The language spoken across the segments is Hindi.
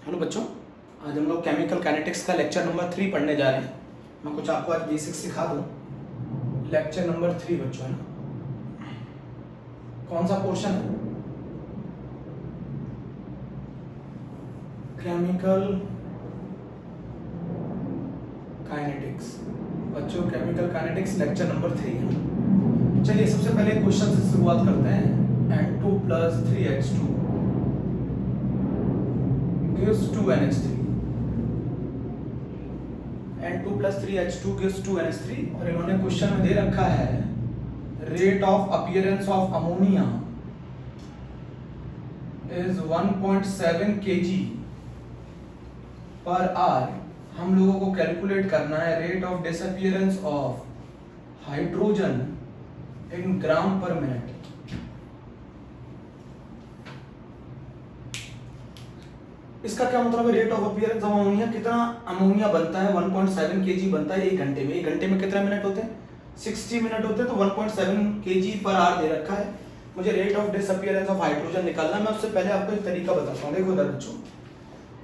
हेलो बच्चों, आज हम लोग केमिकल काइनेटिक्स का लेक्चर नंबर 3 पढ़ने जा रहे हैं। मैं कुछ आपको आज बेसिक सिखा दूं। लेक्चर नंबर 3 बच्चों है ना। कौन सा पोर्शन है? Chemical kinetics. बच्चों केमिकल काइनेटिक्स लेक्चर नंबर 3 है। चलिए सबसे पहले क्वेश्चन से शुरुआत करते हैं। N2 + 3H2 gives 2NH3। N2 + 3H2 gives 2NH3 और इन्होंने क्वेश्चन में दे रखा है rate of appearance of ammonia is 1.7 kg पर आर। हम लोगों को कैलकुलेट करना है rate of disappearance of hydrogen in ग्राम पर मिनट। इसका क्या मतलब है? Rate of appearance of ammonia, कितना अमोनिया बनता है? 1.7 kg बनता है 1 घंटे में। 1 घंटे में कितने मिनट होते हैं? 60 मिनट होते हैं। तो 1.7 kg पर आर दे रखा है। मुझे rate of disappearance of hydrogen निकालना है। मैं उससे पहले आपको एक तरीका बताता हूँ। देखो इधर बच्चों,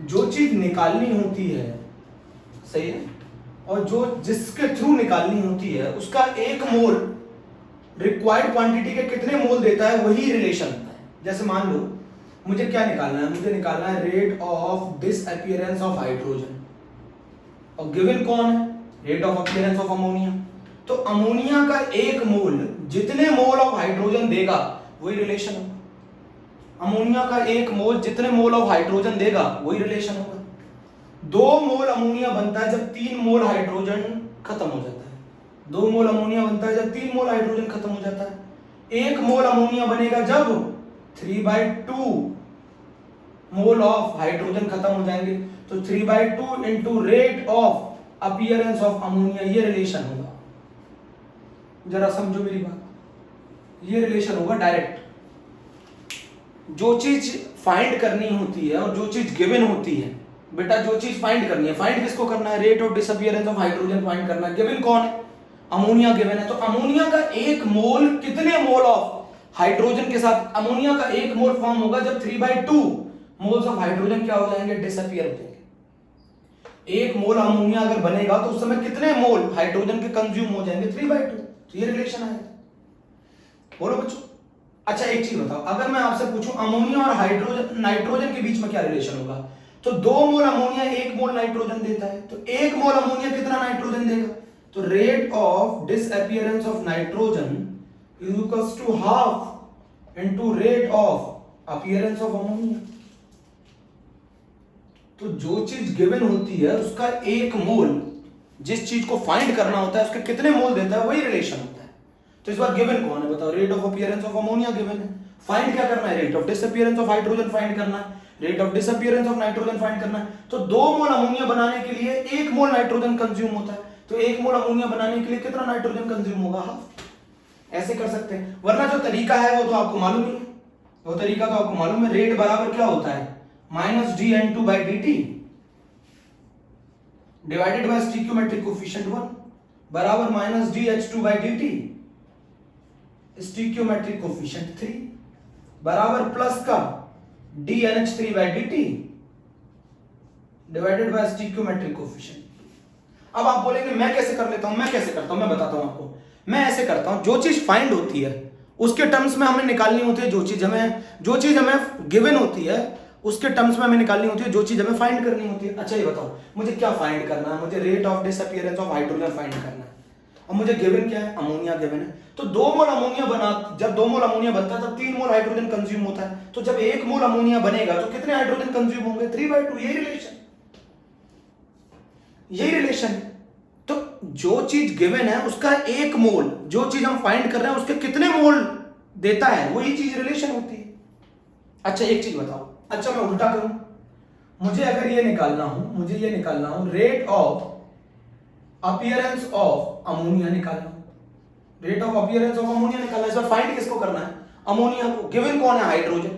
जो चीज निकालनी होती है, सही है, और जो जिसके थ्रू निकालनी होती है उसका 1 मोल रिक्वायर्ड क्वांटिटी के कितने मोल देता है, वही रिलेशन होता है। जैसे मान लो मुझे क्या निकालना है? मुझे निकालना है rate of disappearance of hydrogen, और गिवन कौन है? Rate of appearance of ammonia. तो अमोनिया का 1 मोल जितने मोल ऑफ हाइड्रोजन देगा वही रिलेशन होगा। अमोनिया का 1 मोल जितने मोल ऑफ हाइड्रोजन देगा वही रिलेशन होगा। 2 मोल अमोनिया बनता है जब 3 मोल हाइड्रोजन खत्म हो जाता है। 2 मोल अमोनिया बनता है जब 3 मोल हाइड्रोजन खत्म हो जाता है। 1 मोल अमोनिया बनेगा जब 3/2 मोल ऑफ हाइड्रोजन खत्म हो जाएंगे। तो 3/2 into rate of appearance of ammonia, ये रिलेशन होगा। जरा समझो मेरी बात, ये रिलेशन होगा डायरेक्ट। जो चीज फाइंड करनी होती है और जो चीज गिवन होती है, बेटा जो चीज फाइंड करनी है, फाइंड किसको करना है? Rate of disappearance of hydrogen find करना है। गिवन कौन है? अमोनिया गिवन है। तो अमोनिया का 1 मोल कितने मोल ऑफ हाइड्रोजन के साथ? अमोनिया का 1 मोल फॉर्म होगा जब 3/2 मोल्स ऑफ हाइड्रोजन क्या हो जाएंगे? डिसअपीयर हो जाएंगे। 1 मोल अमोनिया अगर बनेगा तो उस समय कितने मोल हाइड्रोजन के कंज्यूम हो जाएंगे? 3/2। तो ये रिलेशन आएगा। बोलो बच्चों। अच्छा एक चीज बताओ, अगर मैं आपसे पूछूं अमोनिया और हाइड्रोजन नाइट्रोजन के बीच में क्या रिलेशन होगा? तो 2 मोल अमोनिया 1 मोल नाइट्रोजन देता है। तो 1 मोल अमोनिया कितना नाइट्रोजन देगा? तो rate of disappearance of nitrogen is equals to half into rate of appearance of ammonia. तो जो चीज गिवन होती है उसका 1 मोल, जिस चीज को फाइंड करना होता है उसके कितने मोल देता है, वही रिलेशन होता है। तो इस बार गिवन कौन है बताओ? Rate of appearance of ammonia given है। फाइंड क्या करना है? Rate of disappearance of hydrogen find करना है। Rate of disappearance of nitrogen find करना है। तो 2 मोल अमोनिया बनाने के लिए 1 मोल नाइट्रोजन कंज्यूम होता है। तो 1 मोल अमोनिया बनाने के लिए कितना नाइट्रोजन कंज्यूम होगा? हाफ। ऐसे कर सकते हैं। वरना जो तरीका है वो तो आपको मालूम ही है। वो तरीका तो आपको मालूम है। रेट बराबर क्या होता है? -dN2/dt divided by stoichiometric coefficient 1 बराबर -dH2/dt स्टोइकियोमेट्रिक कोफिशिएंट 3 बराबर प्लस का dNH3/dt divided by stoichiometric coefficient. अब आप बोलेंगे मैं कैसे कर लेता हूं? मैं कैसे करता हूं? मैं बताता हूं आपको। मैं ऐसे करता हूं, जो चीज फाइंड होती है उसके टर्म्स में हमें निकालनी होती है। जो चीज हमें गिवन होती है उसके टर्म्स में हमें निकालनी होती है। जो चीज हमें फाइंड करनी होती है। अच्छा ये बताओ मुझे क्या फाइंड करना है? मुझे rate of disappearance of hydrogen find करना है। और मुझे गिवन क्या है? अमोनिया गिवन है। तो 2 मोल अमोनिया जब 2 मोल अमोनिया बनता है तब 3 मोल हाइड्रोजन कंज्यूम होता है। तो जब 1 मोल अमोनिया बनेगा तो कितने हाइड्रोजन कंज्यूम होंगे? 3/2। यही रिलेशन। तो जो चीज गिवन है उसका 1 मोल, जो चीज हम फाइंड कर रहे हैं उसके कितने मोल देता है, वही चीज रिलेशन होती है। अच्छा एक चीज बताओ, अच्छा मैं उल्टा करूं, मुझे अगर ये निकालना हो rate of appearance of ammonia निकालना, rate of appearance of ammonia निकालना। इस बार फाइंड किसको करना है? अमोनिया को। गिवन कौन है? हाइड्रोजन।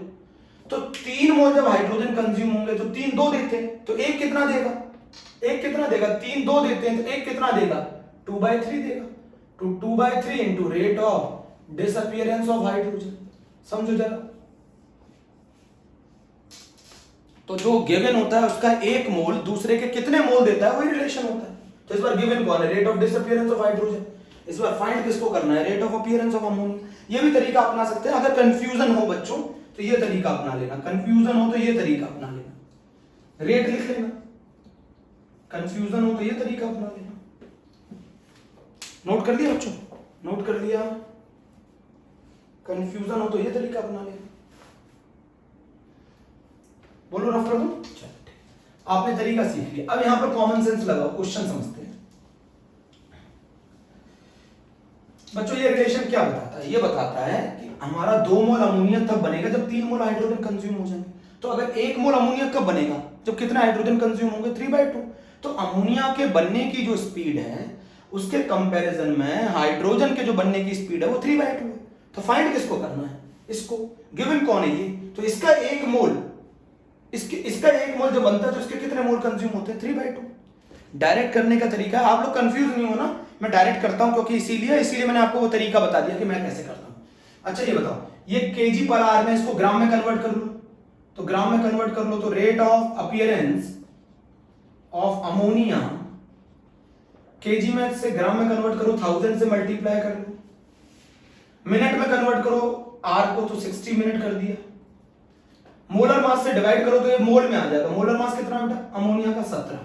तो 3 मोल जब हाइड्रोजन कंज्यूम होंगे तो 3 2 देते हैं, तो 1 कितना देगा? 3 2 देते हैं तो 1 कितना देगा? 2/3 देगा। तो 2/3 into rate of disappearance of hydrogen. समझो जरा। तो जो गिवन होता है उसका एक मोल दूसरे के कितने मोल देता है वही रिलेशन होता है। तो इस बार गिवन कौन है, rate of disappearance of hydrogen. इस बार फाइंड किसको करना है, rate of appearance of ammonia. ये भी तरीका अपना सकते हैं, अगर कंफ्यूजन हो बच्चों तो ये तरीका अपना लेना, कंफ्यूजन हो तो ये तरीका अपना लेना, रेट लिख लेना, कंफ्यूजन हो तो ये तरीका अपना लेना। नोट कर लिया बच्चों, नोट कर लिया, कंफ्यूजन हो तो ये तरीका अपना लेना। बोलो रफ कर दो, आपने तरीका सीख लिया। अब यहां पर कॉमन सेंस लगाओ, क्वेश्चन समझते हैं बच्चों। ये रिलेशन क्या बताता है, ये बताता है कि हमारा 2 मोल अमोनिया तब बनेगा जब 3 मोल हाइड्रोजन कंज्यूम हो जाएंगे। तो अगर 1 मोल अमोनिया कब बनेगा, जब कितना हाइड्रोजन कंज्यूम होंगे, 3/2। तो अमोनिया के बनने की जो स्पीड है उसके कंपैरिजन में हाइड्रोजन के जो बनने की स्पीड है वो 3/2 है। तो फाइंड किसको करना है, इसको। गिवन कौन है ये, तो इसका 1 मोल, इसका 1 मोल जो बनता है तो इसके कितने मोल कंज्यूम होते हैं, 3/2। डायरेक्ट करने का तरीका, आप लोग कंफ्यूज नहीं हो ना, मैं डायरेक्ट करता हूं क्योंकि इसीलिए मैंने आपको वो तरीका बता दिया कि मैं कैसे करता हूं। अच्छा ये बताओ, ये केजी पर आर में, इसको ग्राम में कन्वर्ट कर लो, तो ग्राम में कन्वर्ट कर लो तो rate of appearance of ammonia KG में से ग्राम में कन्वर्ट करो, 1000 से मल्टीप्लाई कर लो, मिनट में कन्वर्ट करो आर को तो 60 मिनट कर दिया, मोलर मास से डिवाइड करो तो ये मोल में आ जाएगा। मोलर मास कितना बेटा, अमोनिया का 17।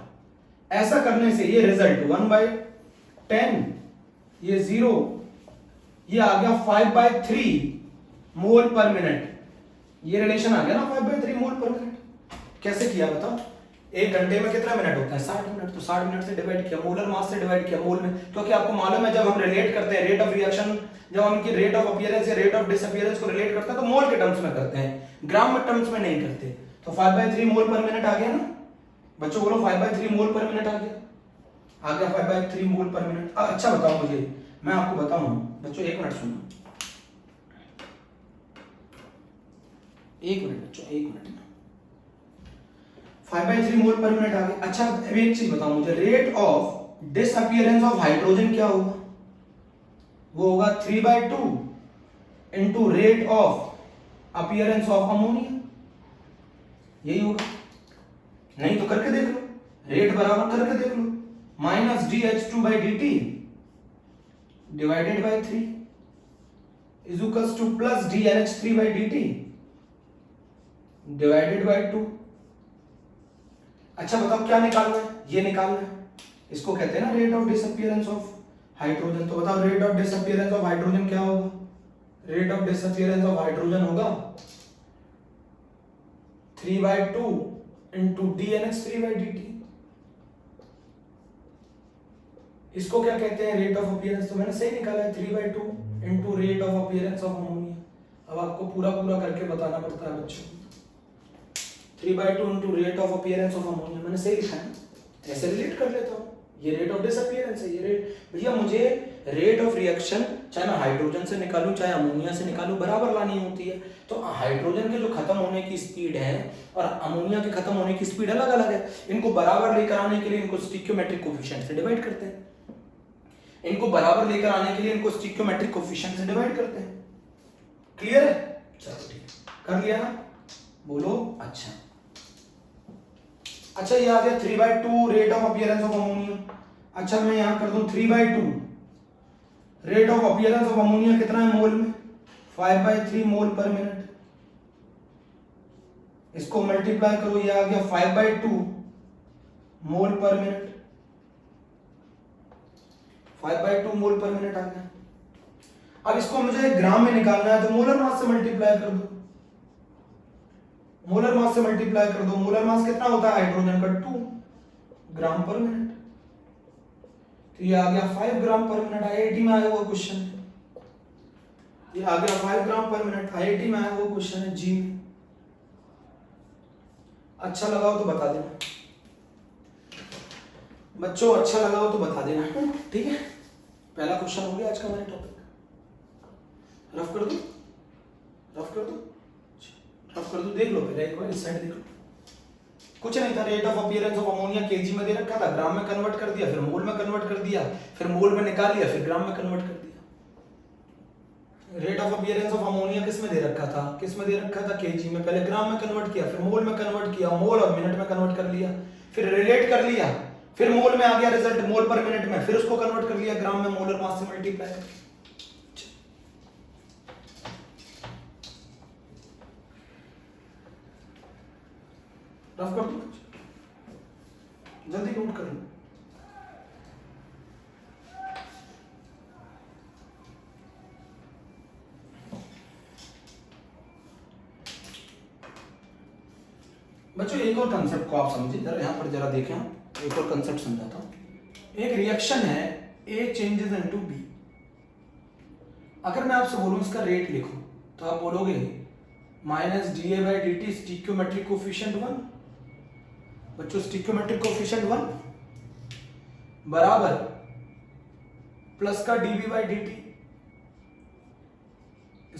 ऐसा करने से ये रिजल्ट 1/10, ये 0, ये आ गया 5/3 मोल पर मिनट। ये रिलेशन आ गया ना 5/3 मोल पर मिनट। कैसे किया बताओ, 1 घंटे में कितना मिनट होता है, 60 मिनट। तो 60 मिनट से डिवाइड किया, मोलर मास से डिवाइड किया मोल में, क्योंकि आपको मालूम है जब हम रिलेट करते हैं रेट ऑफ रिएक्शन, जब हम इनकी रेट ऑफ अपीयरेंस या रेट ऑफ डिसअपीयरेंस को रिलेट करते हैं तो मोल के टर्म्स में करते हैं, ग्राम में टर्म्स में नहीं करते। तो 5/3 मोल पर मिनट आ गया ना बच्चों, बोलो 5/3 मोल पर मिनट आ गया, 5/3 मोल पर मिनट। अच्छा बताओ मुझे, मैं आपको बताऊं बच्चों, 1 मिनट सुनो, 1 मिनट बच्चों, 1 मिनट। 5/3 मोल पर मिनट आ गया। अच्छा अब एक चीज बताओ मुझे, rate of disappearance of hydrogen क्या होगा, वो होगा 3/2 into rate of appearance of ammonia, यही होगा। नहीं तो करके देख लो, रेट बराबर करके देख लो, -dH2/dt divided by 3 is equals two plus dNH3/dt divided by 2। अच्छा बताओ क्या निकालना है, ये निकालना है, इसको कहते हैं ना rate of disappearance of hydrogen. तो बताओ rate of disappearance of hydrogen क्या होगा, rate of disappearance of hydrogen होगा 3/2 इंटू dNH3/dt। इसको क्या कहते हैं, रेट ऑफ अपीयरेंस। तो मैंने सही निकाला है, 3/2 into rate of appearance of ammonia. अब आपको पूरा करके बताना पड़ता है बच्चों, 3/2 into rate of appearance of ammonia, मैंने सही लिखा है, ऐसे रिलेट कर लेता हूँ। ये रेट ऑफ डिसअपीयरेंस है, ये रेट, भैया मुझे रेट ऑफ रिएक्शन चाहे मैं हाइड्रोजन से निकालूं चाहे अमोनिया से निकालूं बराबर लानी होती है। तो हाइड्रोजन के जो खत्म होने की स्पीड है और अमोनिया के खत्म होने की स्पीड अलग अलग है। इनको बराबर लेकर आने के लिए इनको स्टिक्योमेट्रिक कोफिशिएंट से डिवाइड करते हैं, इनको बराबर लेकर आने के लिए इनको स्टिक्योमेट्रिक कोफिशिएंट से डिवाइड करते हैं। क्लियर है, चलो ठीक कर लिया ना, बोलो। अच्छा ये आ गया 3/2 rate of appearance of ammonia. अच्छा मैं यहां कर दूं 3/2 rate of appearance of ammonia कितना है मोल में, 5/3 मोल पर मिनट। इसको मल्टीप्लाई करो, ये आ गया 5/2 मोल पर मिनट, 5/2 मोल पर मिनट आ गया। अब इसको मुझे ग्राम में निकालना है तो मोलर मास से मल्टीप्लाई कर दो, मोलर मास से मल्टीप्लाई कर दो। मोलर मास कितना होता है हाइड्रोजन का, 2 ग्राम पर मिनट। तो ये आ गया 5 ग्राम पर मिनट, आईआईटी में आया हुआ क्वेश्चन है। ये आ गया 5 ग्राम पर मिनट, आईआईटी में आया हुआ क्वेश्चन है जी। अच्छा लगाओ तो बता देना बच्चों, अच्छा लगाओ तो बता देना, ठीक है। पहला क्वेश्चन हो गया आज का हमारे टॉपिक। रफ कर दो, रफ कर दो, रफ कर दो, देख लो पहले एक बार इस साइड देख लो। कुछ नहीं था, rate of appearance of ammonia KG में दे रखा था, ग्राम में कन्वर्ट कर दिया, फिर मोल में कन्वर्ट कर दिया, फिर मोल में निकाल लिया, फिर ग्राम में कन्वर्ट कर दिया। Rate of appearance of ammonia किस में दे रखा था, किस में दे रखा था, केजी में। पहले ग्राम में कन्वर्ट किया, फिर मोल में कन्वर्ट किया, मोल और मिनट में कन्वर्ट कर लिया, फिर रिलेट कर लिया, फिर मोल में आ गया रिजल्ट मोल पर मिनट में, फिर उसको कन्वर्ट कर लिया ग्राम में मोलर मास से मल्टीप्लाई करके। रफ कर दो, जल्दी नोट कर लो। बच्चों एक और कंसेप्ट को आप समझिए, जरा यहां पर जरा देखें, एक और कंसेप्ट समझाता हूं। एक रिएक्शन है A चेंजेस इनटू B। अगर मैं आपसे बोलूं इसका रेट लिखो तो आप बोलोगे माइनस dA/dt स्टिक्योमेट्रिक कोफिशिएंट 1। बच्चों स्टिक्योमेट्रिक कोफिशिएंट 1 बराबर प्लस का dB/dt।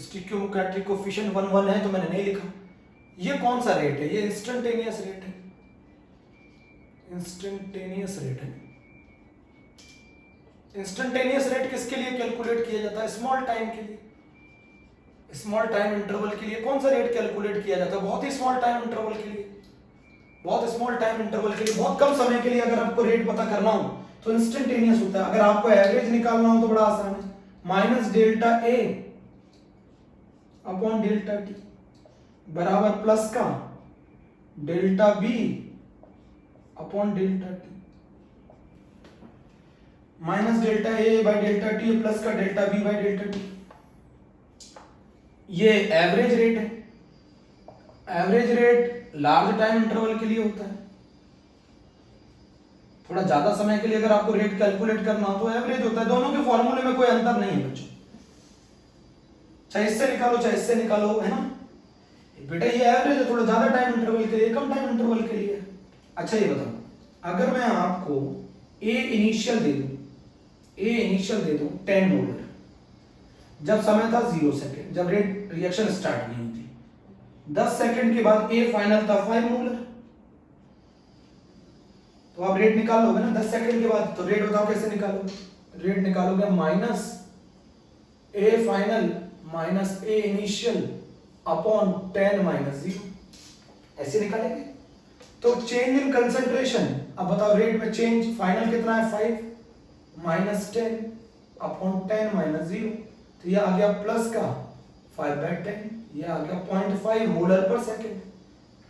स्टिक्योमेट्रिक कोफिशिएंट 1 है तो मैंने नहीं लिखा। ये कौन सा रेट है, ये इंस्टेंटेनियस रेट है, इंस्टेंटेनियस रेट है। इंस्टेंटेनियस रेट किसके लिए कैलकुलेट किया जाता है, स्मॉल टाइम के लिए, स्मॉल टाइम इंटरवल के लिए। कौन सा रेट कैलकुलेट किया जाता है, बहुत ही स्मॉल टाइम इंटरवल के लिए, बहुत स्मॉल टाइम इंटरवल के लिए, बहुत कम समय के लिए अगर आपको रेट पता करना हो तो इंस्टेंटेनियस होता है। अगर आपको एवरेज निकालना हो तो बड़ा आसान है, minus delta a upon delta t बराबर प्लस का delta b upon delta t. Minus delta a by delta t plus का delta b by delta t. ये एवरेज रेट है। Average rate large time interval के लिए होता है। थोड़ा ज्यादा समय के लिए अगर आपको रेट कैलकुलेट करना हो तो एवरेज होता है। दोनों के फॉर्मूले में कोई अंतर नहीं है बच्चों, चाहे इससे निकालो चाहे इससे निकालो, है ना। बेटा ये एवरेज है, थोड़ा ज्यादा टाइम इंटरवल के लिए, कम टाइम इंटरवल के लिए। अच्छा ये बताओ, अगर मैं आपको ए इनिशियल दे दूं, ए इनिशियल दे दूं 10 मोलर, जब समय था 0 सेकंड, जब रेट रिएक्शन स्टार्ट नहीं हुई थी, 10 सेकंड के बाद ए फाइनल था 5 मोलर, तो आप रेट निकाल लोगे ना 10 सेकंड के बाद। तो रेट बताओ कैसे निकालोगे, रेट निकालोगे minus A final minus A initial upon 10 minus 0, ऐसे निकालेंगे। तो चेंज इन कंसंट्रेशन, अब बताओ रेट में चेंज, फाइनल कितना है 5 माइनस 10 अपॉन 10 माइनस 0, तो ये आ गया प्लस का 5/10, ये आ गया 0.5 मोलर पर सेकंड,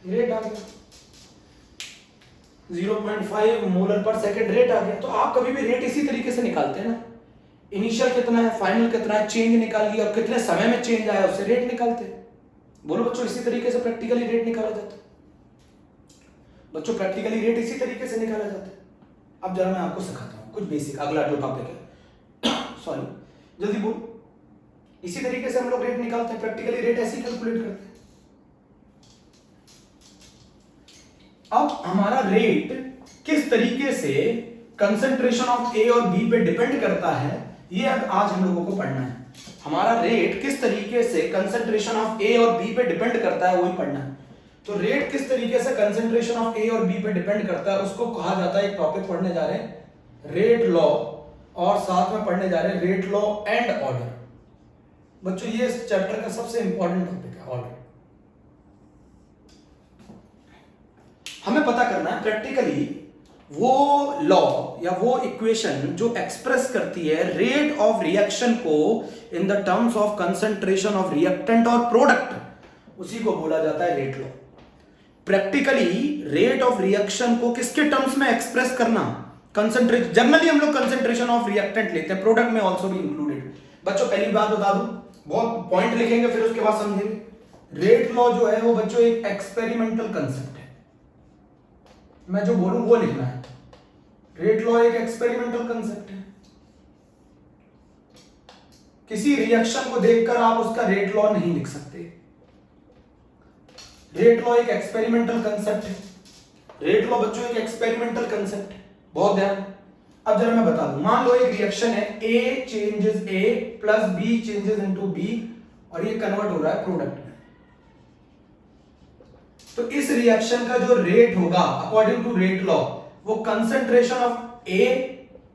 रेट आ गया 0.5 मोलर पर सेकंड रेट आ गया। तो आप कभी भी रेट इसी तरीके से निकालते हैं ना, इनिशियल कितना है, फाइनल कितना है, चेंज निकाल लिया और कितने समय में चेंज आया उससे रेट निकालते हैं। बोलो बच्चों, इसी तरीके से प्रैक्टिकली रेट निकाला जाता है। बच्चों प्रैक्टिकली रेट इसी तरीके से निकाला जाता है। अब जरा मैं आपको सिखाता हूं कुछ बेसिक, अगला जो टॉपिक है सॉरी जल्दी बोल। इसी तरीके से हम लोग रेट निकालते हैं, प्रैक्टिकली रेट ऐसे ही कैलकुलेट करते हैं। अब हमारा रेट किस तरीके से कंसंट्रेशन ऑफ ए और बी पे डिपेंड करता है, ये अब आज हम लोगों को पढ़ना है। हमारा रेट किस तरीके से कंसंट्रेशन ऑफ ए और बी पे डिपेंड करता है, वही पढ़ना है। तो रेट किस तरीके से कंसंट्रेशन ऑफ ए और बी पे डिपेंड करता है, उसको कहा जाता है, एक टॉपिक पढ़ने जा रहे हैं रेट लॉ, और साथ में पढ़ने जा रहे हैं रेट लॉ एंड ऑर्डर। बच्चों ये इस चैप्टर का सबसे इंपॉर्टेंट टॉपिक है, ऑर्डर। हमें पता करना है प्रैक्टिकली वो लॉ या वो इक्वेशन जो एक्सप्रेस करती है रेट ऑफ रिएक्शन को in the terms of concentration of reactant और प्रोडक्ट, उसी को बोला जाता है rate law. Practically rate of reaction को किसके टर्म्स में एक्सप्रेस करना, कंसंट्रेशन। जनरली हम लोग कंसंट्रेशन ऑफ रिएक्टेंट लेते हैं, प्रोडक्ट में आल्सो भी इंक्लूडेड। बच्चों पहली बात बता दूं, बहुत पॉइंट लिखेंगे फिर उसके बाद समझेंगे। रेट लॉ जो है वो बच्चों एक एक्सपेरिमेंटल कंसेप्ट है, मैं जो बोलूं वो लिखना है। रेट लॉ एक एक्सपेरिमेंटल कंसेप्ट है। किसी रिएक्शन को देखकर आप उसका रेट लॉ नहीं लिख सकते। रेट लॉ एक एक्सपेरिमेंटल कंसेप्ट है। रेट लॉ बच्चों एक एक्सपेरिमेंटल कंसेप्ट है, बहुत ध्यान। अब जरा मैं बता दूं, मान लो एक रिएक्शन है, A changes A plus B changes into B, और ये कन्वर्ट हो रहा है प्रोडक्ट में। तो इस रिएक्शन का जो रेट होगा अकॉर्डिंग टू रेट लॉ, वो कंसंट्रेशन ऑफ A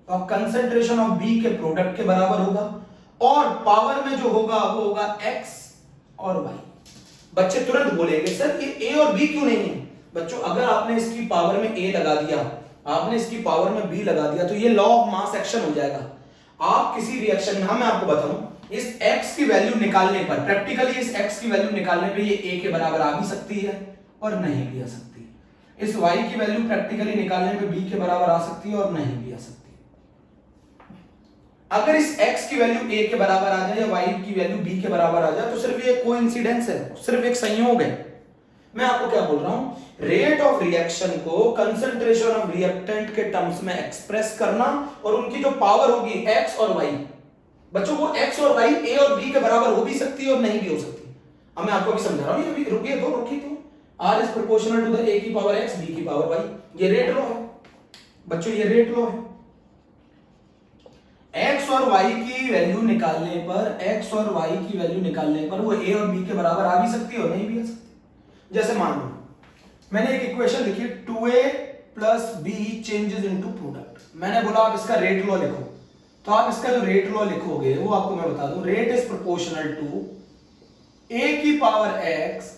और कंसंट्रेशन ऑफ B के प्रोडक्ट के बराबर होगा, और पावर में जो होगा वो होगा x और y। बच्चे तुरंत बोलेंगे सर ये a और b क्यों नहीं है? बच्चों अगर आपने इसकी पावर में a लगा दिया, आपने इसकी पावर में b लगा दिया, तो ये लॉ ऑफ मास एक्शन हो जाएगा। आप किसी रिएक्शन में, मैं आपको बताऊं, इस x की वैल्यू निकालने पर, प्रैक्टिकली इस x की वैल्यू निकालने पे ये a के बराबर आ भी सकती है और नहीं भी आ सकती है। इस y की वैल्यू प्रैक्टिकली निकालने पे b के बराबर आ सकती है और नहीं भी आ सकती है। अगर इस x की वैल्यू a के बराबर आ जाए या y की वैल्यू b के बराबर आ जाए तो सिर्फ ये कोइंसिडेंस है, सिर्फ एक संयोग है। मैं आपको क्या बोल रहा हूं, रेट ऑफ रिएक्शन को कंसंट्रेशन ऑफ रिएक्टेंट के टर्म्स में एक्सप्रेस करना और उनकी जो पावर होगी x और y, बच्चों वो x और y a और b के बराबर हो भी सकती है और नहीं भी हो सकती। अब मैं आपको भी समझा रहा हूं, ये भी रुकिए तो r is proportional to the a की पावर x b की पावर y। ये रेट लॉ है बच्चों, ये रेट लॉ है। x और y की वैल्यू निकालने पर, x और y की वैल्यू निकालने पर वो a और b के बराबर आ भी सकती है और नहीं भी आ सकती। जैसे मान लो मैंने एक इक्वेशन लिखी 2a plus b changes into product. मैंने बोला आप इसका रेट लॉ लिखो, तो आप इसका जो रेट लॉ लिखोगे वो आपको मैं बता दूं, rate is proportional to a की पावर x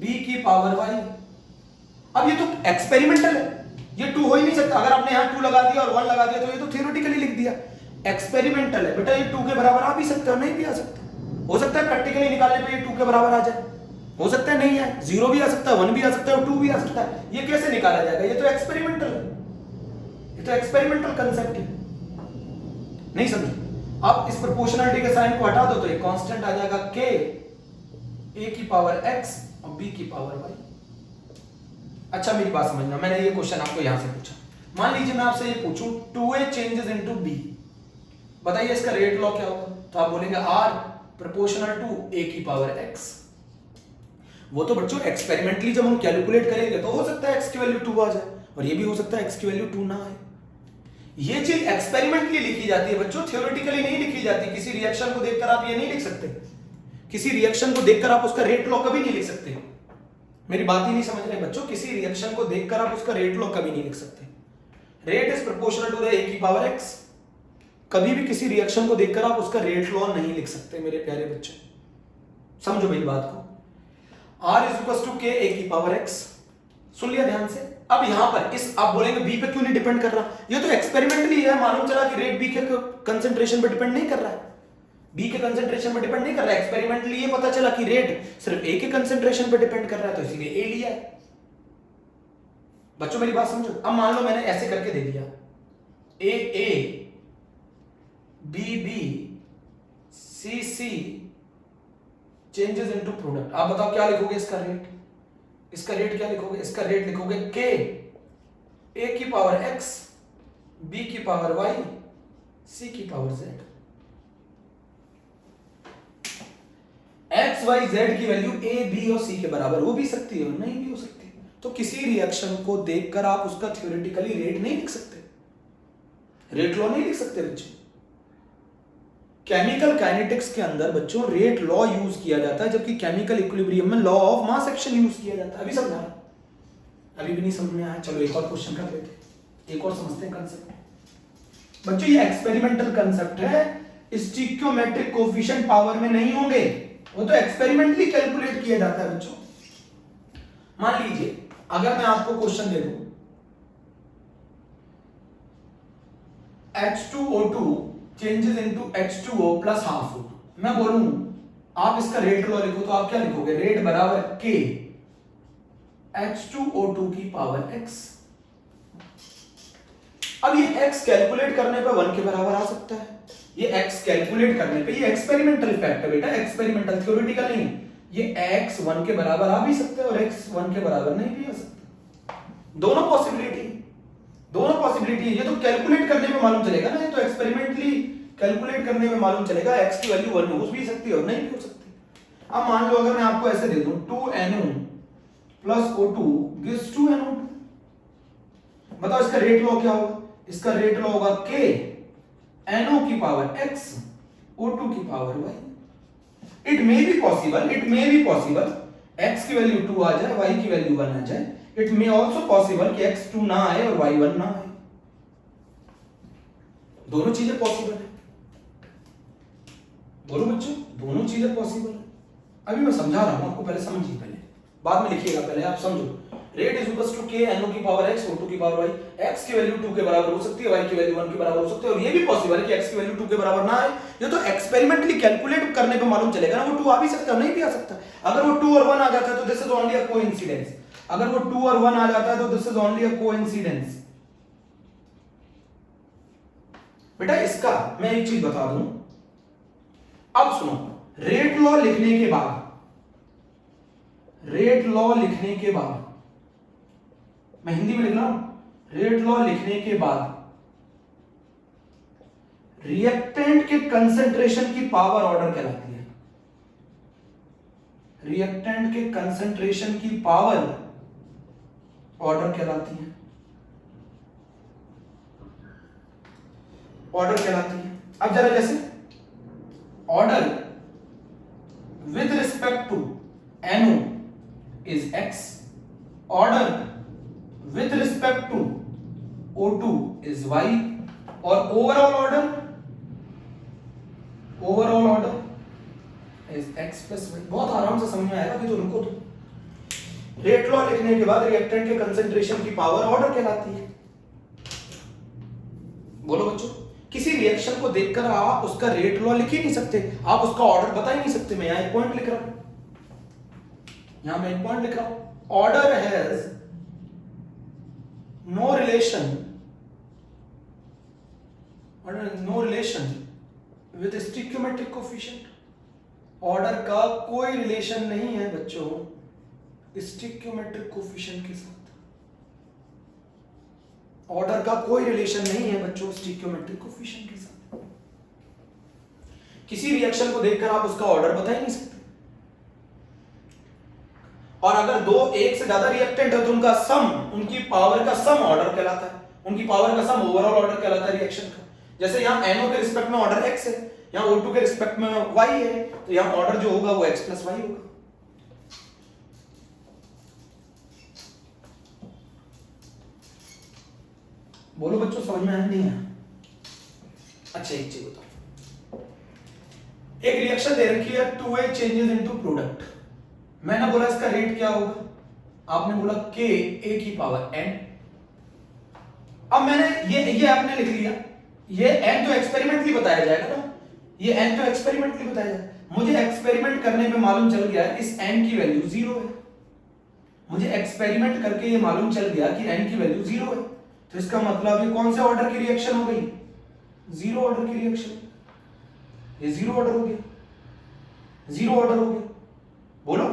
b की पावर y। अब ये तो एक्सपेरिमेंटल है, ये 2 हो ही नहीं सकता। अगर आपने यहां 2 लगा दिया और 1 लगा दिया तो ये तो थियोरेटिकली लिख दिया। एक्सपेरिमेंटल है बेटा, ये 2 के बराबर आ भी सकता है और नहीं भी आ सकता। हो सकता है प्रैक्टिकली निकालने पे ये 2 के बराबर आ जाए, हो सकता है नहीं है, 0 भी आ सकता है, 1 भी आ सकता है और 2 भी आ सकता है। ये कैसे निकाला जाएगा? ये तो एक्सपेरिमेंटल है, ये तो एक्सपेरिमेंटल कांसेप्ट है। नहीं समझे? अब इस प्रोपोर्शनलिटी के साइन को हटा दो तो ये कांस्टेंट आ जाएगा k a की पावर x और b की पावर y। अच्छा मेरी बात समझना, मैंने ये क्वेश्चन आपको यहां से पूछा, मान लीजिए मैं आपसे ये पूछूं 2a चेंजेस इनटू b, बताइए इसका रेट लॉ क्या होगा? तो आप बोलेंगे r प्रोपोर्शनल टू a की पावर x। वो तो बच्चों एक्सपेरिमेंटली जब हम कैलकुलेट करेंगे तो हो सकता है x की वैल्यू 2 आ जाए और ये भी हो सकता है x की वैल्यू 2 ना आए। ये चीज एक्सपेरिमेंटली लिखी जाती है बच्चों, थ्योरेटिकली नहीं लिखी जाती। किसी रिएक्शन को देखकर आप ये नहीं लिख सकते, किसी रिएक्शन को देखकर आप उसका रेट लॉ कभी नहीं लिख सकते। मेरी बात ही नहीं समझ रहे बच्चों, किसी रिएक्शन को देखकर आप उसका रेट लॉ कभी नहीं लिख सकते। Rate is proportional to the a की पावर x। कभी भी किसी रिएक्शन को देखकर आप उसका रेट लॉ नहीं लिख सकते मेरे प्यारे बच्चे, समझो मेरी बात को। r is equal to k a की पावर x, सुन लिया ध्यान से। अब यहां पर इस आप बोलेंगे b पे क्यों नहीं डिपेंड कर रहा, ये तो एक्सपेरिमेंटली है, मालूम चला कि रेट b के कंसंट्रेशन पे डिपेंड नहीं कर रहा है, b के कंसंट्रेशन पे डिपेंड नहीं कर रहा है। एक्सपेरिमेंटली ये पता चला कि रेट सिर्फ a के कंसंट्रेशन पे डिपेंड कर रहा है, तो इसीलिए a लिया है। बच्चों मेरी बात समझो। अब मान लो मैंने ऐसे करके दे दिया a b b c c changes into product. आप बताओ क्या लिखोगे इसका रेट? इसका रेट क्या लिखोगे? इसका रेट लिखोगे k a की पावर x b की पावर y c की power z। x y z की वैल्यू a b और c के बराबर हो भी सकती है और नहीं भी हो सकती है। तो किसी रिएक्शन को देखकर आप उसका थ्योरेटिकली रेट नहीं लिख सकते, रेट लॉ नहीं लिख सकते बच्चों। केमिकल काइनेटिक्स के अंदर बच्चों रेट लॉ यूज किया जाता है, जबकि केमिकल इक्विलिब्रियम में law of mass action use किया जाता है। अभी समझा? अभी भी नहीं समझ में आया? चलो एक और क्वेश्चन कर लेते हैं, एक और समझते हैं कंसेप्ट। बच्चों ये एक्सपेरिमेंटल कंसेप्ट है, स्टिक्योमेट्रिक कोएफिशिएंट पावर में नहीं होंगे, वो तो एक्सपेरिमेंटली कैलकुलेट किया जाता है बच्चों। मान लीजिए अगर मैं आपको क्वेश्चन दे दूं H2O2 changes into H2O plus half O2, मैं बोलूं आप इसका रेट लॉ लिखो, तो आप क्या लिखोगे? रेट बराबर K H2O2 की पावर x। अब ये x कैलकुलेट करने पे 1 के बराबर आ सकता है, ये x कैलकुलेट करने पे, ये एक्सपेरिमेंटल फैक्ट है बेटा, एक्सपेरिमेंटल थ्योरेटिकल नहीं। ये x 1 के बराबर आ भी सकता है और x 1 के बराबर नहीं भी आ सकता। दोनों पॉसिबिलिटी, दोनों पॉसिबिलिटी है। ये तो कैलकुलेट करने में मालूम चलेगा ना, ये तो एक्सपेरिमेंटली कैलकुलेट करने में मालूम चलेगा x की वैल्यू 1 हो भी सकती है और नहीं भी हो सकती। अब मान लो अगर मैं आपको ऐसे दे दूं 2NO plus O2 gives 2NO2, बताओ इसका रेट लॉ क्या होगा? इसका रेट लॉ होगा K NO की पावर x O2 की power y। It may be possible x की वैल्यू 2 आ जाए, y की वैल्यू 1 आ जाए। इट मे ऑल्सो पॉसिबल कि x 2 ना आए और y 1 ना आए, दोनों चीजें पॉसिबल है। बोलो बच्चों, दोनों चीजें पॉसिबल है। अभी मैं समझा रहा हूं आपको, पहले समझिए, पहले बाद में लिखिएगा, पहले आप समझो। रेट इज इक्वल टू के एनओ की पावर एक्स ओ टू की पावर वाई। एक्स की वैल्यू 2 के बराबर हो सकती है, वाई की वैल्यू 1 के बराबर हो सकती है, और ये भी पॉसिबल है कि एक्स की वैल्यू 2 के बराबर ना आए। ये तो एक्सपेरिमेंटली कैलकुलेट करने पे मालूम चलेगा ना, वो 2 आ भी सकता है, नहीं भी आ सकता। अगर वो 2 और 1 आ जाता है तो this is only a coincidence. अगर वो 2 और 1 आ जाता है तो this is only a coincidence. बेटा इसका मैं एक चीज बता दूं, अब सुनो, रेट लॉ लिखने के बाद, रेट लॉ लिखने के बाद, मैं हिंदी में लिख रहा हूं, रेट लॉ लिखने के बाद रिएक्टेंट के कंसंट्रेशन की पावर ऑर्डर कहलाती है। रिएक्टेंट के कंसंट्रेशन की पावर ऑर्डर कहलाती है, ऑर्डर कहलाती है। अब जरा जैसे order with respect to NO is x, order with respect to O2 is y, और overall order is x plus y। बहुत आराम से समझ में आएगा कि तो रुको तो। रेट लॉ लिखने के बाद रिएक्टेंट के कंसंट्रेशन की पावर ऑर्डर कहलाती है। बोलो बच्चों, किसी रिएक्शन को देखकर आप उसका रेट लॉ लिख ही नहीं सकते, आप उसका ऑर्डर बता ही नहीं सकते। मैं यहां एक पॉइंट लिख रहा हूं, यहां मैं एक पॉइंट लिख रहा हूं, order has no relation with stoichiometric coefficient. Order का कोई रिलेशन नहीं है बच्चों स्टिक्योमेट्रिक कोफिशिएंट के साथ। ऑर्डर का कोई रिलेशन नहीं है बच्चों स्टिक्योमेट्रिक कोफिशिएंट के साथ। किसी रिएक्शन को देखकर आप उसका ऑर्डर बता ही नहीं सकते। और अगर दो एक से ज्यादा रिएक्टेंट है तो उनका सम, उनकी पावर का सम ऑर्डर कहलाता है, उनकी पावर का सम ओवरऑल ऑर्डर कहलाता है रिएक्शन का। जैसे यहां NO के रिस्पेक्ट में ऑर्डर x है, यहां O2 के रिस्पेक्ट में y है, तो यहां ऑर्डर जो होगा वो x प्लस y होगा। बोलो बच्चों, समझ में आया नहीं आया? अच्छा एक चीज बताओ, एक रिएक्शन दे रखी है 2A चेंजेस इनटू प्रोडक्ट। मैंने बोला इसका रेट क्या होगा, आपने बोला K A की पावर n। अब मैंने ये आपने लिख लिया, ये n तो एक्सपेरिमेंटली बताया जाएगा ना, ये n तो एक्सपेरिमेंटली बताया जाएगा। मुझे एक्सपेरिमेंट करने पे मालूम चल गया इस n की वैल्यू 0 है। मुझे एक्सपेरिमेंट करके ये मालूम चल गया कि n की वैल्यू 0 है, तो इसका मतलब ये कौन से ऑर्डर की रिएक्शन हो गई, जीरो ऑर्डर की रिएक्शन। ये जीरो ऑर्डर हो गया, जीरो ऑर्डर हो गया। बोलो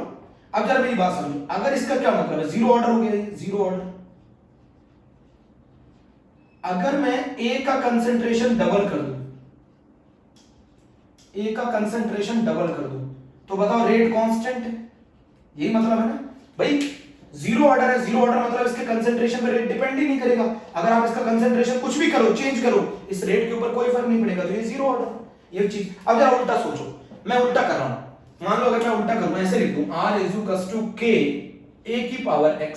अब जरा मेरी बात समझो, अगर इसका क्या मतलब है, जीरो ऑर्डर हो गया, जीरो ऑर्डर। अगर मैं A का कंसंट्रेशन डबल कर दूं, A का कंसंट्रेशन डबल कर दूं, तो बताओ रेट कांस्टेंट है, यही मतलब है ना भाई। जीरो ऑर्डर है, जीरो ऑर्डर मतलब इसके कंसंट्रेशन पे रेट डिपेंड ही नहीं करेगा। अगर आप इसका कंसंट्रेशन कुछ भी करो, चेंज करो, इस रेट के ऊपर कोई फर्क नहीं पड़ेगा, तो ये जीरो ऑर्डर। ये चीज अब जरा उल्टा सोचो, मैं उल्टा कर रहा हूं, मान लो अगर मैं उल्टा करूं, ऐसे लिख दूं R is equal to K A की पावर x।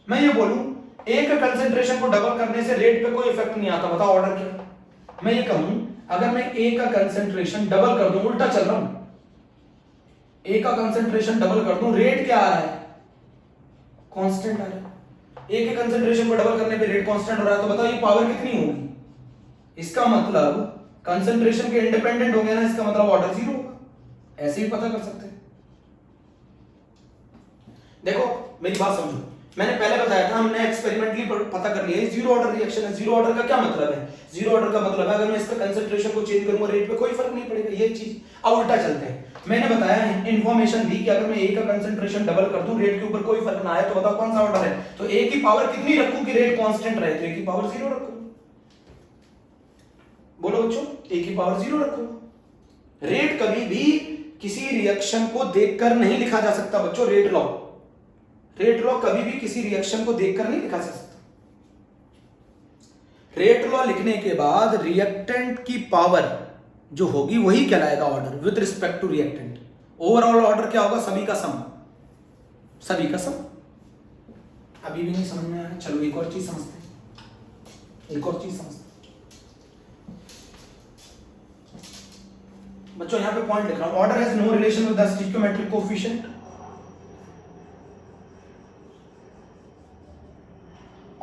मैं ये बोलूं A का कंसंट्रेशन को डबल करने से रेट पे कोई इफेक्ट नहीं आता, बताओ ऑर्डर क्या। मैं ये कहूं अगर मैं A का कंसंट्रेशन डबल कर दूं, उल्टा चल रहा हूं, A का कंसंट्रेशन डबल कर दूं, रेट क्या आ रहा है, कांस्टेंट आ रहा है। A के कंसंट्रेशन को डबल करने पे रेट कांस्टेंट हो रहा है, तो बताओ ये पावर कितनी होगी। इसका मतलब कंसंट्रेशन के इंडिपेंडेंट हो गया ना, इसका मतलब ऑर्डर जीरो होगा। ऐसे ही पता कर सकते हैं। देखो मेरी बात समझो, मैंने पहले बताया था, हमने एक्सपेरिमेंटली पता कर लिया जीरो ऑर्डर रिएक्शन है। जीरो ऑर्डर का क्या मतलब है, जीरो ऑर्डर का मतलब है अगर मैं इसका कंसंट्रेशन को चेंज करूंगा रेट पे कोई फर्क नहीं पड़ेगा, ये चीज। अब उल्टा चलते हैं, मैंने बताया है, इंफॉर्मेशन दी कि अगर मैं A का कंसंट्रेशन डबल कर दूं, रेट के ऊपर कोई फर्क ना आए, तो बताओ कौन सा ऑर्डर है। तो A की पावर कितनी रखूं कि रेट कांस्टेंट रहे, तो A की पावर 0 रखूं। बोलो बच्चों, A की पावर 0 रखूं। रेट कभी भी किसी रिएक्शन को देखकर नहीं लिखा जा सकता बच्चों, रेट लॉ, रेट लॉ कभी भी किसी रिएक्शन को देखकर नहीं लिखा जा सकता। रेट लॉ लिखने के बाद रिएक्टेंट की पावर जो होगी वही कहलाएगा order with respect to reactant. Overall order क्या होगा, सभी का सम, सभी का सम। अभी भी नहीं समझ में आया, चलो एक और चीज समझते हैं, एक और चीज समझते हैं। बच्चों यहाँ पे पॉइंट लिख रहा हूं, order has no relation with the stoichiometric coefficient.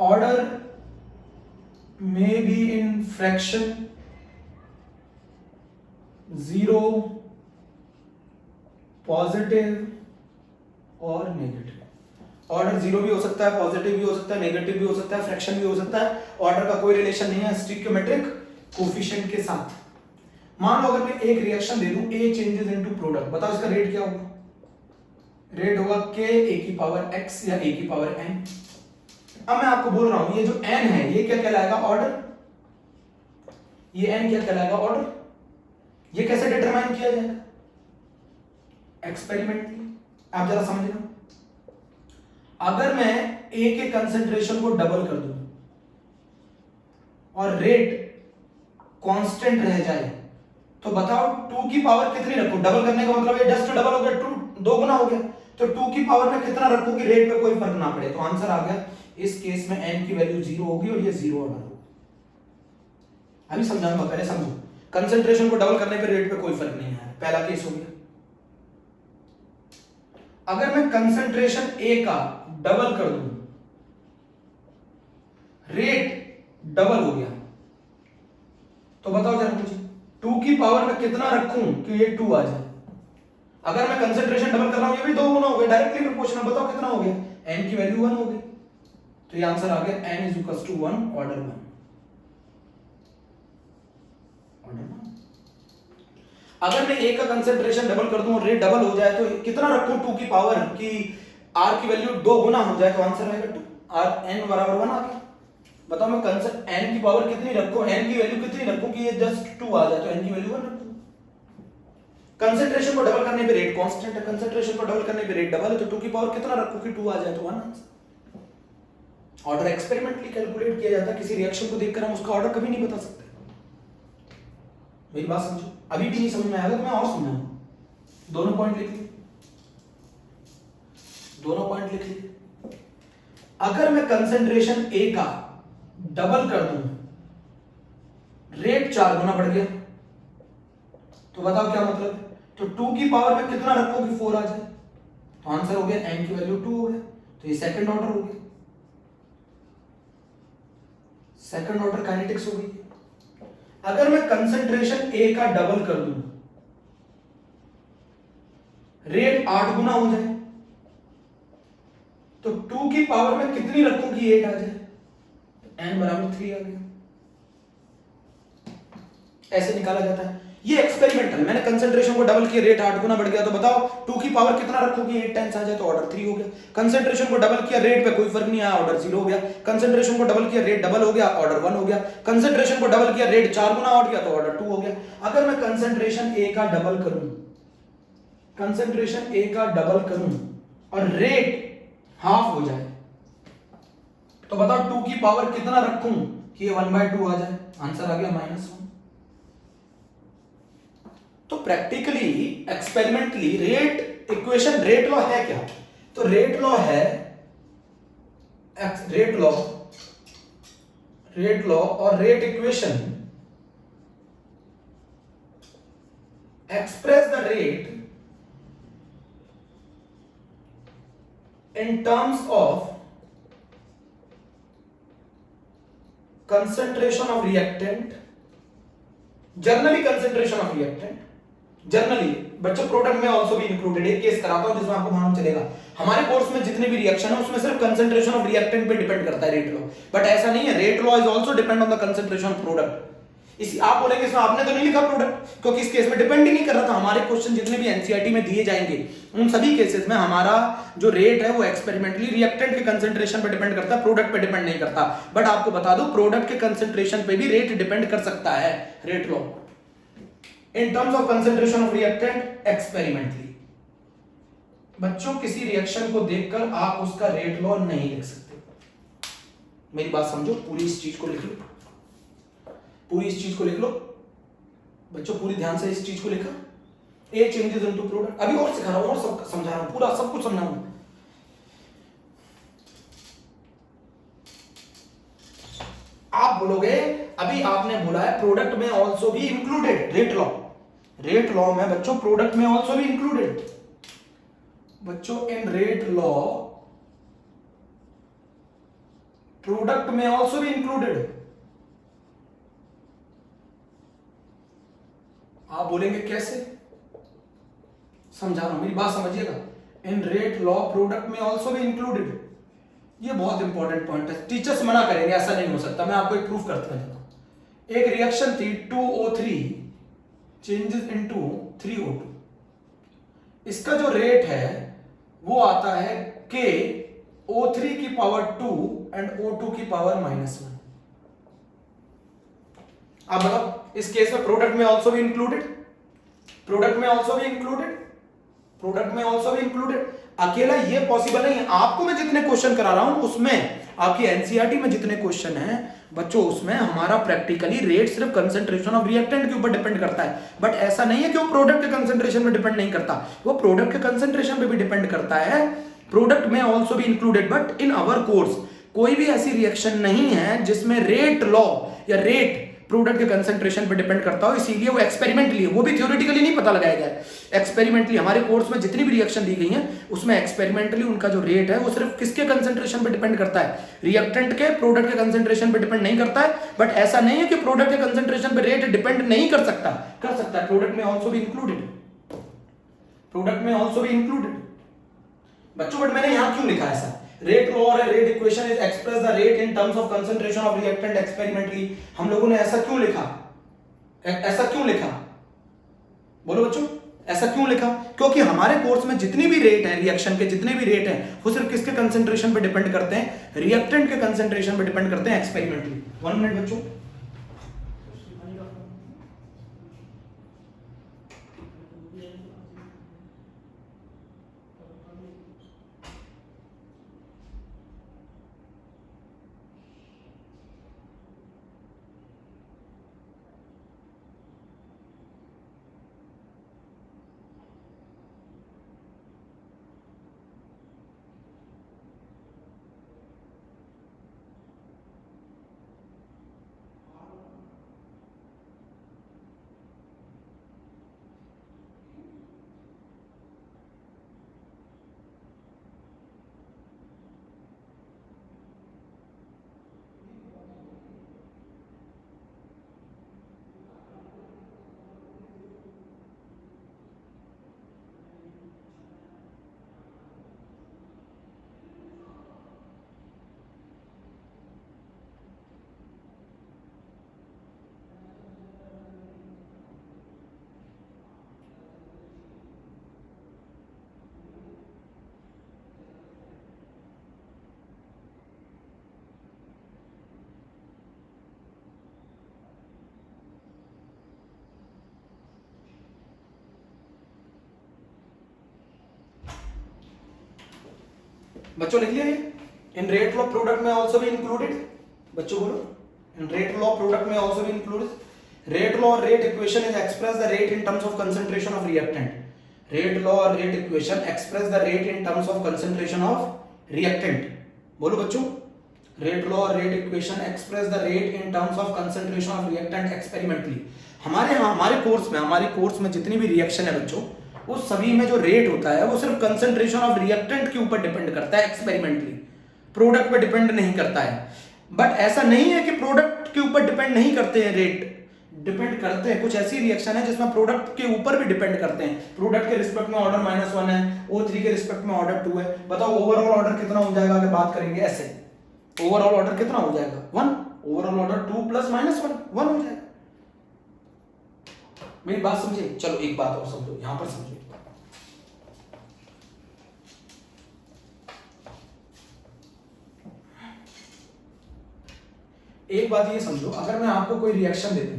Order may be in fraction 0, positive और नेगेटिव। ऑर्डर 0 भी हो सकता है, पॉजिटिव भी हो सकता है, नेगेटिव भी हो सकता है, फ्रैक्शन भी हो सकता है। ऑर्डर का कोई रिलेशन नहीं है स्टोइकियोमेट्रिक कोएफिशिएंट के साथ। मान लो अगर मैं एक रिएक्शन दे दूं A चेंजेस इनटू प्रोडक्ट, बताओ इसका रेट क्या होगा? रेट होगा K A की पावर X या A की पावर N। अब मैं आपको बोल रहा हूं ये जो N है ये क्या कहलाएगा? ऑर्डर। ये N क्या कहलाएगा? ऑर्डर। ये कैसे डिटरमाइन किया जाएगा? एक्सपेरिमेंटली। आप जरा समझना, अगर मैं A के कंसेंट्रेशन को डबल कर दूं और रेट कांस्टेंट रह जाए तो बताओ 2 की पावर कितनी रखूं? डबल करने का मतलब ये जस्ट डबल हो गया, 2 गुना हो गया, तो 2 की पावर में कितना रखूं कि रेट पे कोई फर्क ना पड़े? तो आंसर आ गया इस केस में n की वैल्यू 0 होगी और ये 0 ऑर्डर होगा। अभी समझाऊंगा, पहले समझो। कंसेंट्रेशन को डबल करने पे रेट पे कोई फर्क नहीं है, पहला केस हो गया। अगर मैं कंसेंट्रेशन A का डबल कर दूं, रेट डबल हो गया, तो बताओ जरा मुझे 2 की पावर में कितना रखूं कि ये 2 आ जाए? अगर मैं कंसेंट्रेशन डबल कर रहा हूं, ये भी 2 गुना हो गया, डायरेक्टली प्रोपोर्शनल। बताओ कितना हो गया? n की वैल्यू 1 हो गई, तो ये आंसर आ गया n is equal to 1, order 1। अगर मैं A का कंसेंट्रेशन डबल कर दूं और रेट डबल हो जाए तो कितना रखूं 2 की पावर कि R की वैल्यू 2 गुना हो जाए? तो आंसर आएगा 2, R n बराबर 1 आ गया। बताओ मैं कंसेंट n की पावर कितनी रखूं, n की वैल्यू कितनी रखूं कि ये जस्ट 2 आ जाए? तो n की वैल्यू 1 रखूं। कंसेंट्रेशन को डबल करने पे रेट कांस्टेंट है, कंसेंट्रेशन को डबल करने पे रेट डबल है, तो 2 की पावर कितना रखूं कि 2 आ जाए? तो 1 आंसर। ऑर्डर एक्सपेरिमेंटली कैलकुलेट किया जाता है, किसी रिएक्शन को देखकर हम उसका ऑर्डर कभी नहीं बता सकते। मेरी बात समझो, अभी भी नहीं समझ में आएगा तो मैं और समझाऊंगा। दोनों पॉइंट लिख लीजिए, दोनों पॉइंट लिख लीजिए। अगर मैं कंसेंट्रेशन A का डबल कर दूं, रेट 4 गुना बढ़ गया, तो बताओ क्या मतलब है? तो 2 की पावर में कितना रखो कि 4 आ जाए? तो आंसर हो गया n की वैल्यू 2 हो गया, तो ये सेकंड ऑर्डर हो गया, सेकंड ऑर्डर काइनेटिक्स हो गई। अगर मैं कंसेंट्रेशन A का डबल कर दूं, रेट 8 गुना हो जाए, तो 2 की पावर में कितनी रखूं कि 8 आ जाए? तो n बराबर 3 आ गया। ऐसे निकाला जाता है, ये एक्सपेरिमेंटल। मैंने कंसेंट्रेशन को डबल किया, रेट 8 गुना बढ़ गया, तो बताओ 2 की पावर कितना रखूं कि 8 टाइम्स आ जाए? तो ऑर्डर 3 हो गया। कंसेंट्रेशन को डबल किया, रेट पे कोई फर्क नहीं आया, ऑर्डर 0 हो गया। कंसेंट्रेशन को डबल किया, रेट डबल हो गया, ऑर्डर 1 हो गया। कंसेंट्रेशन को डबल किया, रेट 4 गुना और गया, तो ऑर्डर 2 हो गया। अगर मैं कंसेंट्रेशन A का डबल करूं, कंसेंट्रेशन A का डबल करूं और रेट हाफ हो जाए, तो बताओ 2 की पावर कितना रखूं कि ये 1/2 आ जाए? आंसर आ गया -1। तो practically experimentally rate equation, rate law है क्या? तो रेट लॉ है, रेट लॉ और rate equation express the rate in terms of concentration of reactant, generally concentration of reactant, generally बच्चों प्रोडक्ट में आल्सो भी इंक्लूडेड। एक केस कराता हूं जिसमें आपको मालूम चलेगा, हमारे कोर्स में जितने भी रिएक्शन है उसमें सिर्फ कंसेंट्रेशन ऑफ रिएक्टेंट पे डिपेंड करता है रेट लॉ, बट ऐसा नहीं है। Rate law is also depend on the concentration of product. इसी आप बोलेंगे इसमें आपने तो नहीं लिखा प्रोडक्ट, क्योंकि इस केस में डिपेंड ही नहीं कर रहा था। हमारे क्वेश्चन जितने भी एनसीईआरटी में दिए जाएंगे उन सभी केसेस में हमारा जो रेट है वो एक्सपेरिमेंटली रिएक्टेंट के कंसेंट्रेशन पे डिपेंड करता है, प्रोडक्ट पे डिपेंड नहीं करता। बट आपको बता दो प्रोडक्ट के कंसेंट्रेशन पे भी रेट डिपेंड कर सकता है, rate law in terms of concentration of reactant experimentally. बच्चों किसी रिएक्शन को देखकर आप उसका रेट लॉ नहीं लिख सकते। मेरी बात समझो, पूरी इस चीज को लिख लो, पूरी इस चीज को लिख लो बच्चों, पूरी ध्यान से इस चीज को लिखा। ए चेंजेस इनटू प्रोडक्ट, अभी और सिखा रहा हूं और सब समझा रहा हूं, पूरा सब कुछ समझाऊंगा। आप बोलोगे अभी आपने बोला है प्रोडक्ट में आल्सो भी included rate law, rate law में बच्चों प्रोडक्ट में ऑल्सो भी इंक्लूडेड, बच्चों इन रेट लॉ प्रोडक्ट में ऑल्सो भी इंक्लूडेड। आप बोलेंगे कैसे, समझा रहा हूं, मेरी बात समझिएगा। इन रेट लॉ प्रोडक्ट में ऑल्सो भी इंक्लूडेड, ये बहुत इंपॉर्टेंट पॉइंट है। टीचर्स मना करेंगे ऐसा नहीं हो सकता, मैं आपको एक प्रूफ करता हूं। एक रिएक्शन थी 2O3 चेंजेस इनटू 3O2, इसका जो रेट है वो आता है K O3 की पावर 2 एंड O2 की पावर -1। अब बताओ इस केस में प्रोडक्ट में ऑल्सो भी इंक्लूडेड, प्रोडक्ट में ऑल्सो भी इंक्लूडेड, प्रोडक्ट में ऑल्सो भी इंक्लूडेड। अकेला ये पॉसिबल नहीं है। आपको मैं जितने क्वेश्चन करा रहा हूं उसमें आपकी एनसीईआरटी में जितने क्वेश्चन हैं बच्चों, उसमें हमारा प्रैक्टिकली रेट सिर्फ कंसंट्रेशन ऑफ रिएक्टेंट के ऊपर डिपेंड करता है। बट ऐसा नहीं है कि वो प्रोडक्ट के कंसंट्रेशन में डिपेंड नहीं करता, वो प्रोडक्ट के कंसंट्रेशन पे भी डिपेंड करता है। प्रोडक्ट में ऑल्सो भी included, but in our course कोई भी ऐसी रिएक्शन नहीं है जिसमें रेट लॉ या रेट प्रोडक्ट के कंसंट्रेशन पे डिपेंड करता हो, इसीलिए वो एक्सपेरिमेंटली है, वो भी थ्योरेटिकली नहीं पता लगाया गया है, एक्सपेरिमेंटली। हमारे कोर्स में जितनी भी रिएक्शन दी गई है उसमें एक्सपेरिमेंटली उनका जो रेट है वो सिर्फ किसके कंसंट्रेशन पे डिपेंड करता है, रिएक्टेंट के, प्रोडक्ट के कंसंट्रेशन पे डिपेंड नहीं करता है। बट ऐसा नहीं है कि प्रोडक्ट के कंसंट्रेशन पे रेट डिपेंड नहीं कर सकता, कर सकता है। प्रोडक्ट में ऑल्सो भी इंक्लूडेड, प्रोडक्ट में ऑल्सो भी इंक्लूडेड बच्चों। बट मैंने यहां क्यों लिखा है ऐसा, रेट लॉ और rate equation is express the rate in terms of concentration of reactant experimentally. हम लोगों ने ऐसा क्यों लिखा, ऐसा क्यों लिखा, बोलो बच्चों ऐसा क्यों लिखा? क्योंकि हमारे कोर्स में जितनी भी रेट है, रिएक्शन के जितने भी रेट हैं वो सिर्फ किसके कंसंट्रेशन पे डिपेंड करते हैं, रिएक्टेंट के कंसंट्रेशन पे डिपेंड करते हैं एक्सपेरिमेंटली। 1 मिनट बच्चों, बच्चों लिख लिया ये, इन रेट लॉ प्रोडक्ट में ऑल्सो भी इंक्लूडेड। बच्चों बोलो, इन रेट लॉ प्रोडक्ट में ऑल्सो भी इंक्लूडेड। रेट लॉ और rate equation is express the rate in terms of concentration of reactant. Rate law और rate equation express the rate in terms of concentration of reactant. बोलो बच्चों, रेट लॉ और rate equation express the rate in terms of concentration of reactant experimentally. हमारे कोर्स में जितनी भी रिएक्शन है बच्चों, वो सभी में जो रेट होता है वो सिर्फ कंसंट्रेशन ऑफ रिएक्टेंट के ऊपर डिपेंड करता है एक्सपेरिमेंटली, प्रोडक्ट पे डिपेंड नहीं करता है। बट ऐसा नहीं है कि प्रोडक्ट के ऊपर डिपेंड नहीं करते हैं, रेट डिपेंड करते हैं। कुछ ऐसी रिएक्शन है जिसमें प्रोडक्ट के ऊपर भी डिपेंड करते हैं। प्रोडक्ट के रिस्पेक्ट में ऑर्डर -1 है, O3 के रिस्पेक्ट में ऑर्डर 2 है। बताओ ओवरऑल ऑर्डर कितना हो जाएगा, अगर बात करेंगे ऐसे, ओवरऑल ऑर्डर कितना हो जाएगा 1, ओवरऑल ऑर्डर 2 + -1 हो जाएगा। मेरी बात समझे? चलो एक बात और समझो, यहां पर समझो। एक बात ये समझो, अगर मैं आपको कोई रिएक्शन दे दूं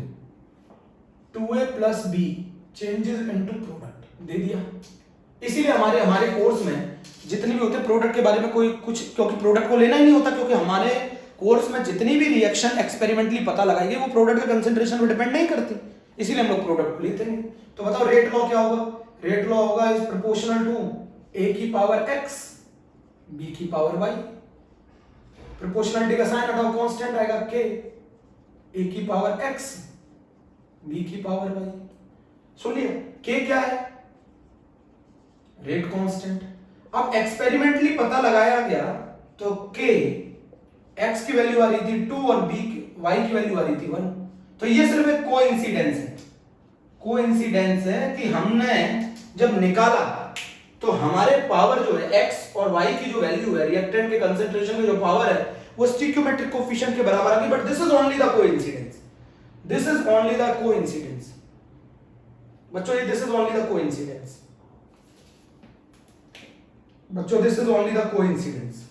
2A + B changes into product दे दिया, इसीलिए हमारे कोर्स में जितनी भी होते हैं प्रोडक्ट के बारे में कोई कुछ, क्योंकि प्रोडक्ट को लेना ही नहीं होता, क्योंकि हमारे कोर्स में जितनी भी रिएक्शन एक्सपेरिमेंटली पता लगाएंगे वो प्रोडक्ट के कंसंट्रेशन पर डिपेंड नहीं करती, इसीलिए हम लोग प्रोडक्ट को लेते नहीं। तो बताओ रेट लॉ क्या होगा? रेट लॉ होगा इज प्रोपोर्शनल टू A की पावर x B की पावर y। प्रोपोर्शनलिटी का साइन हटाओ, कांस्टेंट आएगा k, A की पावर x B की पावर y। सुन लिया, के क्या है, रेट कांस्टेंट। अब एक्सपेरिमेंटली पता लगाया गया तो के एक्स की वैल्यू आ रही थी 2 और बी वाई की वैल्यू आ रही थी 1। तो ये सिर्फ एक कोइंसिडेंस है, कोइंसिडेंस है कि हमने जब निकाला तो हमारे पावर जो है x और y की जो वैल्यू है, रिएक्टेंट के कंसंट्रेशन की जो पावर है वो स्टिक्योमेट्रिक कोफिशिएंट के बराबर आ गई। But this is only the coincidence, this is only the coincidence बच्चों, ये this is only the coincidence बच्चों, this is only the coincidence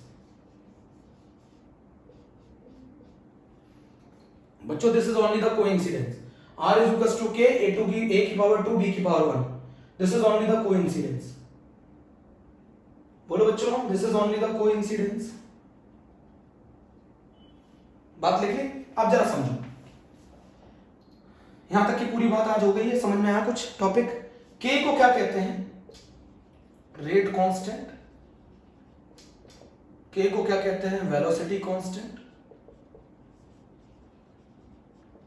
बच्चों, this is only the coincidence. r is equals to k, a की पावर 2 b की power 1, this is only the coincidence. बोलो बच्चों, this is only the coincidence. बात लिख ली, अब जरा समझो, यहां तक की पूरी बात आज हो गई है, समझ में आया कुछ टॉपिक। के को क्या कहते हैं, रेट कांस्टेंट। के को क्या कहते हैं, वेलोसिटी कांस्टेंट।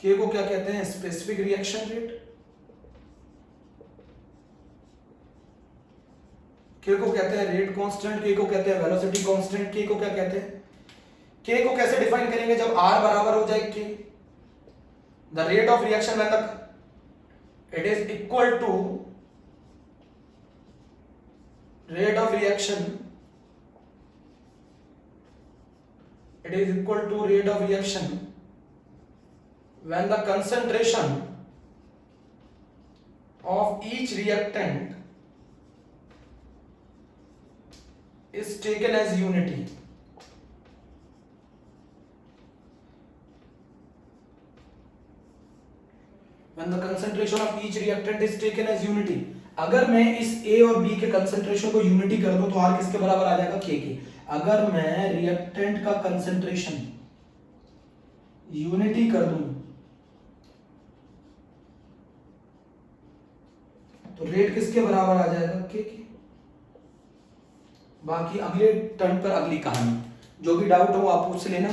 के को क्या कहते हैं, स्पेसिफिक रिएक्शन रेट। के को कहते हैं रेट कांस्टेंट, के को कहते हैं वेलोसिटी कांस्टेंट। के को क्या कहते हैं, के को कैसे डिफाइन करेंगे, जब r बराबर हो जाए के, the rate of reaction when the it is equal to rate of reaction, it is equal to rate of reaction when the concentration of each reactant is taken as unity. When the concentration of each reactant is taken as unity, अगर मैं इस A और B के कंसंट्रेशन को यूनिटी कर दूं तो R किसके बराबर आ जाएगा, K के। अगर मैं रिएक्टेंट का कंसंट्रेशन यूनिटी कर दूं तो रेट किसके बराबर आ जाएगा, K के। बाकी अगले टर्न पर अगली कहानी, जो भी डाउट हो आप पूछ लेना,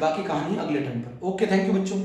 बाकी कहानी अगले टर्न पर। ओके, थैंक यू बच्चों।